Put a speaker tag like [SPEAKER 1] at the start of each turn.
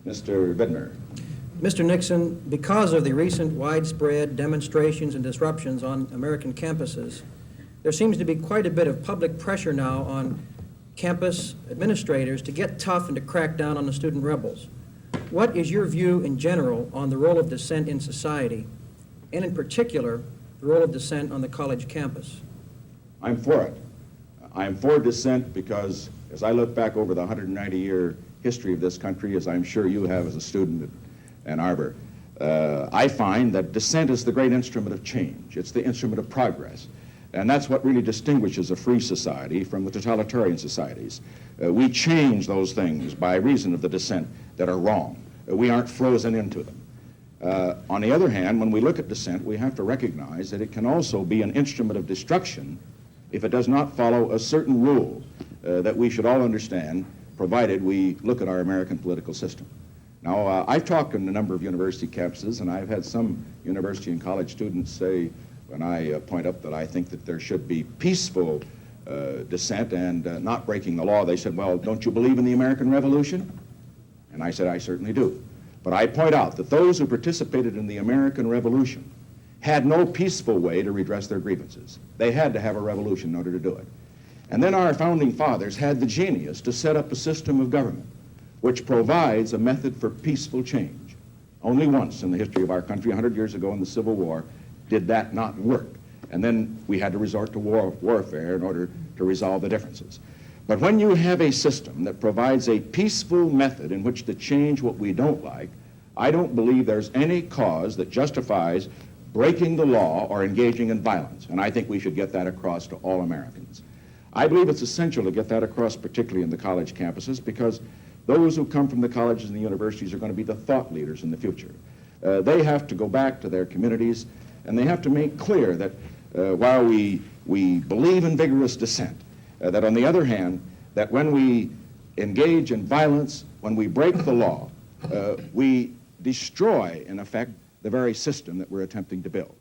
[SPEAKER 1] Mr. Vidmer.
[SPEAKER 2] Mr. Nixon, because of the recent widespread demonstrations and disruptions on American campuses, there seems to be quite a bit of public pressure now on campus administrators to get tough and to crack down on the student rebels. What is your view in general on the role of dissent in society, and in particular, the role of dissent on the college campus?
[SPEAKER 1] I'm for it. I'm for dissent because as I look back over the 190-year history of this country, as I'm sure you have as a student at Ann Arbor, I find that dissent is the great instrument of change. It's the instrument of progress. And that's what really distinguishes a free society from the totalitarian societies. We change those things by reason of the dissent that are wrong. We aren't frozen into them. On the other hand, when we look at dissent, we have to recognize that it can also be an instrument of destruction if it does not follow a certain rule that we should all understand, provided we look at our American political system. Now, I've talked on a number of university campuses, and I've had some university and college students say, when I point out that I think that there should be peaceful dissent and not breaking the law, they said, well, don't you believe in the American Revolution? And I said, I certainly do. But I point out that those who participated in the American Revolution had no peaceful way to redress their grievances. They had to have a revolution in order to do it. And then our founding fathers had the genius to set up a system of government which provides a method for peaceful change. Only once in the history of our country, 100 years ago in the Civil War, did that not work. And then we had to resort to warfare in order to resolve the differences. But when you have a system that provides a peaceful method in which to change what we don't like, I don't believe there's any cause that justifies breaking the law or engaging in violence. And I think we should get that across to all Americans. I believe it's essential to get that across, particularly in the college campuses, because those who come from the colleges and the universities are going to be the thought leaders in the future. They have to go back to their communities, and they have to make clear that while we believe in vigorous dissent, that on the other hand, that when we engage in violence, when we break the law, we destroy, in effect, the very system that we're attempting to build.